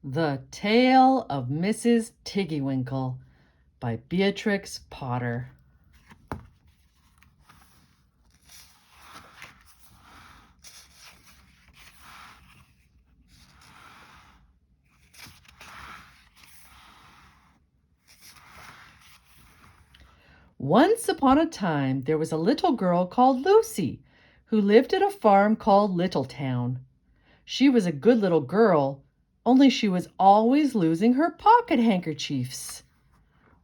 The Tale of Mrs. Tiggy-Winkle by Beatrix Potter. Once upon a time, there was a little girl called Lucy who lived at a farm called Littletown. She was a good little girl, only she was always losing her pocket handkerchiefs.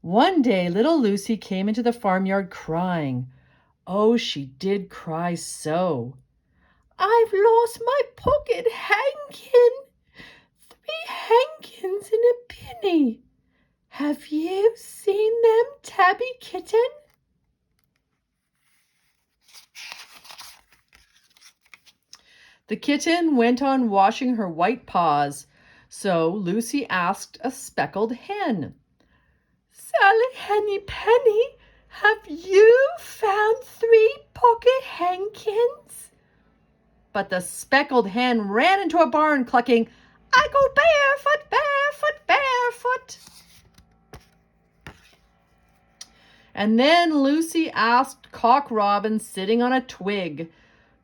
One day, little Lucy came into the farmyard crying. Oh, she did cry so. "I've lost my pocket hankin. 3 hankins and a penny. Have you seen them, Tabby Kitten?" The kitten went on washing her white paws, so Lucy asked a speckled hen, "Sally Henny Penny, have you found 3 pocket hankins?" But the speckled hen ran into a barn clucking, "I go barefoot, barefoot, barefoot." And then Lucy asked Cock Robin sitting on a twig.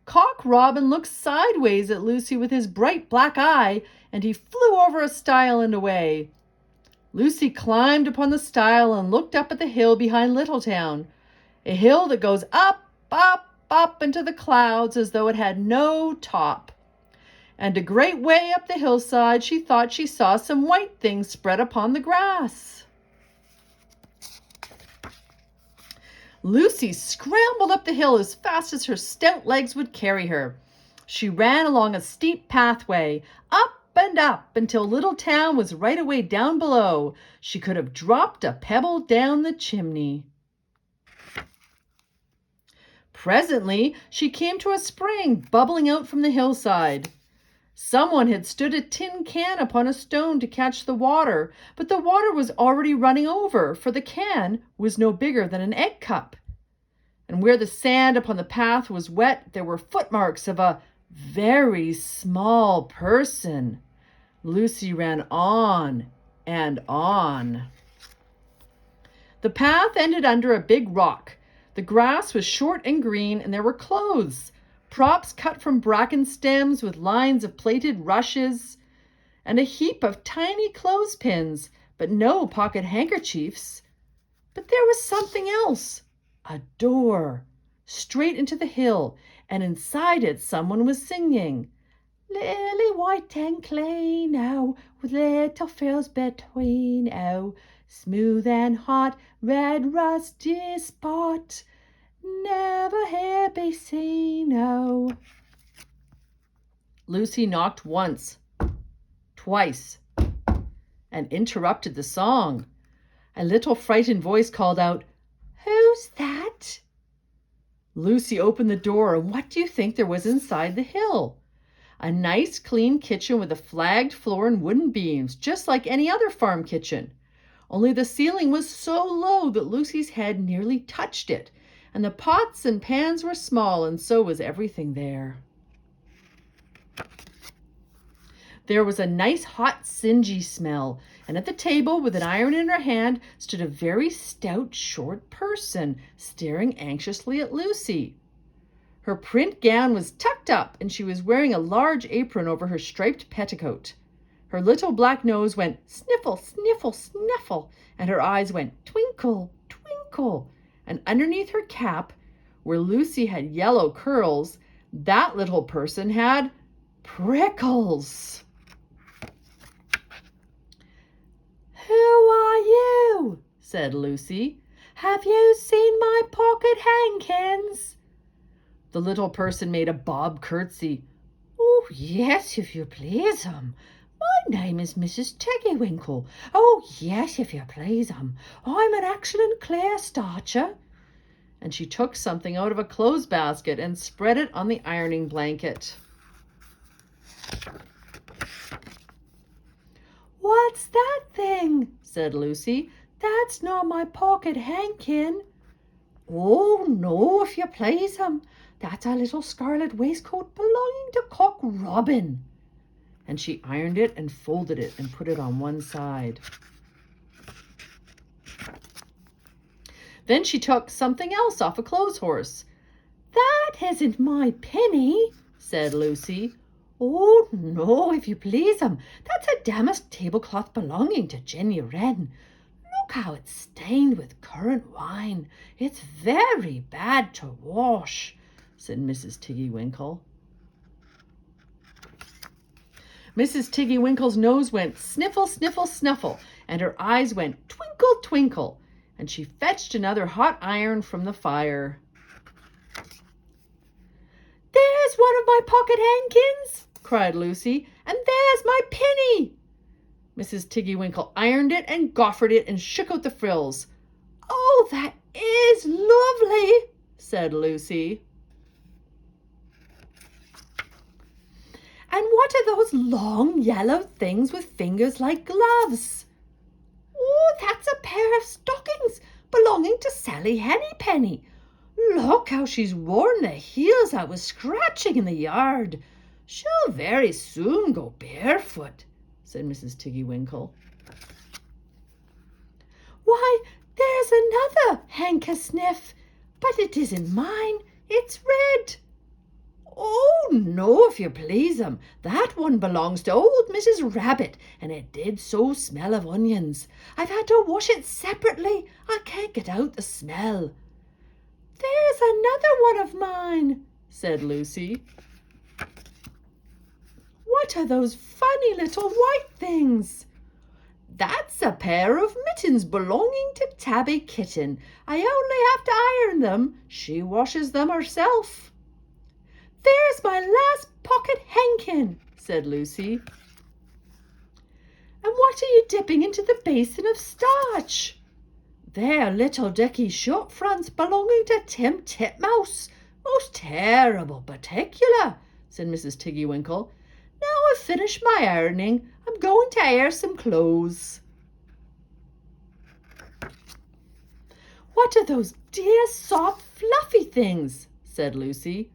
Cock Robin looked sideways at Lucy with his bright black eye, and he flew over a stile and away. Lucy climbed upon the stile and looked up at the hill behind Littletown, a hill that goes up, up, up into the clouds as though it had no top. And a great way up the hillside she thought she saw some white things spread upon the grass. Lucy scrambled up the hill as fast as her stout legs would carry her. She ran along a steep pathway, up and up, until Littletown was right away down below. She could have dropped a pebble down the chimney. Presently, she came to a spring bubbling out from the hillside. Someone had stood a tin can upon a stone to catch the water, but the water was already running over, for the can was no bigger than an egg cup. And where the sand upon the path was wet, there were footmarks of a very small person. Lucy ran on and on. The path ended under a big rock. The grass was short and green, and there were clothes, props cut from bracken stems with lines of plaited rushes, and a heap of tiny clothespins, but no pocket handkerchiefs. But there was something else, a door, straight into the hill, and inside it someone was singing, "Lily white and clean, oh, with little frills between, oh, smooth and hot, red rusty spot, never here be seen, oh." Lucy knocked once, twice, and interrupted the song. A little frightened voice called out, "Who's that?" Lucy opened the door, and what do you think there was inside the hill? A nice clean kitchen with a flagged floor and wooden beams, just like any other farm kitchen. Only the ceiling was so low that Lucy's head nearly touched it, and the pots and pans were small, and so was everything there. There was a nice hot singy smell, and at the table with an iron in her hand stood a very stout short person staring anxiously at Lucy. Her print gown was tucked up, and she was wearing a large apron over her striped petticoat. Her little black nose went sniffle, sniffle, snuffle, and her eyes went twinkle, twinkle. And underneath her cap, where Lucy had yellow curls, that little person had prickles. "Who are you?" said Lucy. "Have you seen my pocket hankins?" The little person made a bob curtsy. "Oh, yes, if you please, My name is Mrs. Tiggy-Winkle. Oh, yes, if you please, I'm an excellent clear starcher." And she took something out of a clothes basket and spread it on the ironing blanket. "What's that thing?" said Lucy. "That's not my pocket hankin." "Oh, no, if you please, that's a little scarlet waistcoat belonging to Cock Robin." and she ironed it and folded it and put it on one side. Then she took something else off a clothes horse. "That isn't my penny," said Lucy. "Oh, no, if you please, that's a damask tablecloth belonging to Jenny Wren. Look how it's stained with currant wine. It's very bad to wash," said Mrs. Tiggy-Winkle. Mrs. Tiggy-Winkle's nose went sniffle, sniffle, snuffle, and her eyes went twinkle, twinkle, and she fetched another hot iron from the fire. "There's one of my pocket handkins," cried Lucy, "and there's my penny." Mrs. Tiggy-Winkle ironed it and goffered it and shook out the frills. "Oh, that is lovely," said Lucy. "And what are those long yellow things with fingers like gloves?" "Oh, that's a pair of stockings belonging to Sally Hennypenny. Look how she's worn the heels out with scratching in the yard. She'll very soon go barefoot," said Mrs. Tiggy-Winkle. "Why, there's another hanker-sniff, but it isn't mine. It's red." "Oh, no, if you please, that one belongs to old Mrs. Rabbit, and it did so smell of onions. I've had to wash it separately. I can't get out the smell." "There's another one of mine," said Lucy. "What are those funny little white things?" "That's a pair of mittens belonging to Tabby Kitten. I only have to iron them. She washes them herself." "There's my last pocket hankin," said Lucy. "And what are you dipping into the basin of starch?" "They're little dicky short fronts belonging to Tim Titmouse. Most terrible particular," said Mrs. Tiggy-Winkle. "Now I've finished my ironing, I'm going to air some clothes." "What are those dear, soft, fluffy things?" said Lucy.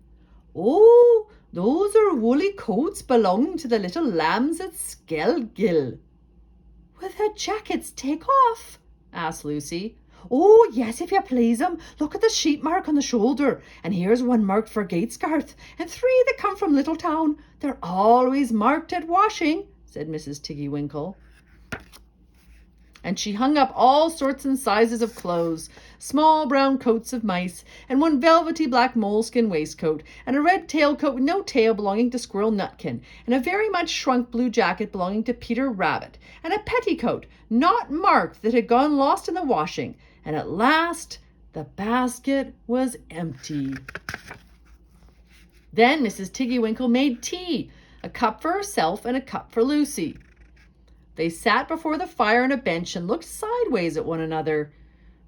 "Oh, those are woolly coats belonging to the little lambs at Skelgill." "Will their jackets take off?" asked Lucy. "Oh, yes, if you please, Look at the sheep mark on the shoulder, and here's one marked for Gatesgarth, and 3 that come from Littletown. They're always marked at washing," said Mrs. Tiggy-Winkle. And she hung up all sorts and sizes of clothes, small brown coats of mice, and one velvety black moleskin waistcoat, and a red tailcoat with no tail belonging to Squirrel Nutkin, and a very much shrunk blue jacket belonging to Peter Rabbit, and a petticoat not marked that had gone lost in the washing, and at last the basket was empty. Then Mrs. Tiggy-Winkle made tea, a cup for herself and a cup for Lucy. They sat before the fire on a bench and looked sideways at one another.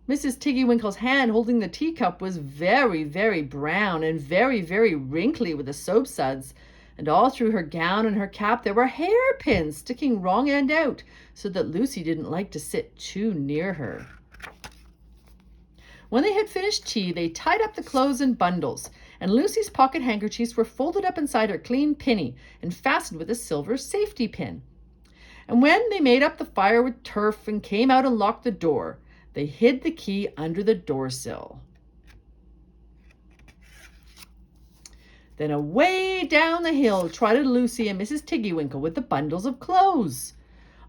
Mrs. Tiggy-Winkle's hand holding the teacup was very, very brown and very, very wrinkly with the soap suds, and all through her gown and her cap there were hairpins sticking wrong end out, so that Lucy didn't like to sit too near her. When they had finished tea, they tied up the clothes in bundles, and Lucy's pocket handkerchiefs were folded up inside her clean pinny and fastened with a silver safety pin. And when they made up the fire with turf and came out and locked the door, they hid the key under the doorsill. Then away down the hill trotted Lucy and Mrs. Tiggy-Winkle with the bundles of clothes.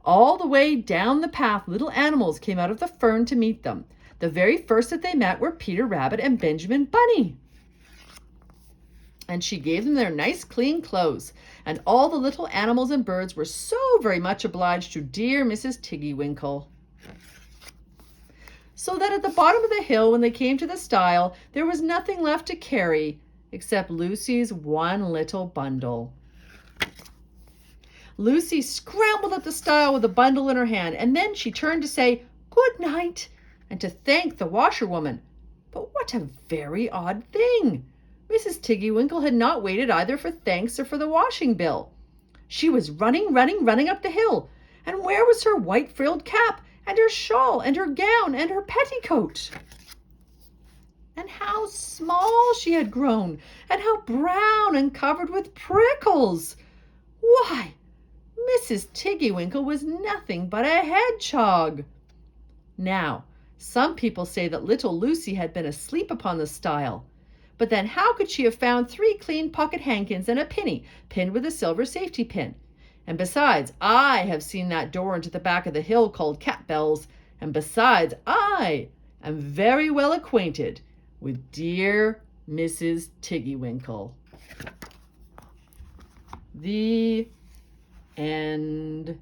All the way down the path little animals came out of the fern to meet them. The very first that they met were Peter Rabbit and Benjamin Bunny. And she gave them their nice clean clothes, and all the little animals and birds were so very much obliged to dear Mrs. Tiggy-Winkle. So that at the bottom of the hill, when they came to the stile, there was nothing left to carry except Lucy's one little bundle. Lucy scrambled up the stile with the bundle in her hand, and then she turned to say good night and to thank the washerwoman. But what a very odd thing! Mrs. Tiggy-Winkle had not waited either for thanks or for the washing bill. She was running up the hill, and where was her white frilled cap, and her shawl, and her gown, and her petticoat? And how small she had grown, and how brown and covered with prickles! Why, Mrs. Tiggy-Winkle was nothing but a hedgehog. Now, some people say that little Lucy had been asleep upon the stile. But then how could she have found 3 clean pocket handkins and a penny pinned with a silver safety pin? And besides, I have seen that door into the back of the hill called Cat Bells, and besides, I am very well acquainted with dear Mrs. Tiggy-Winkle. The end.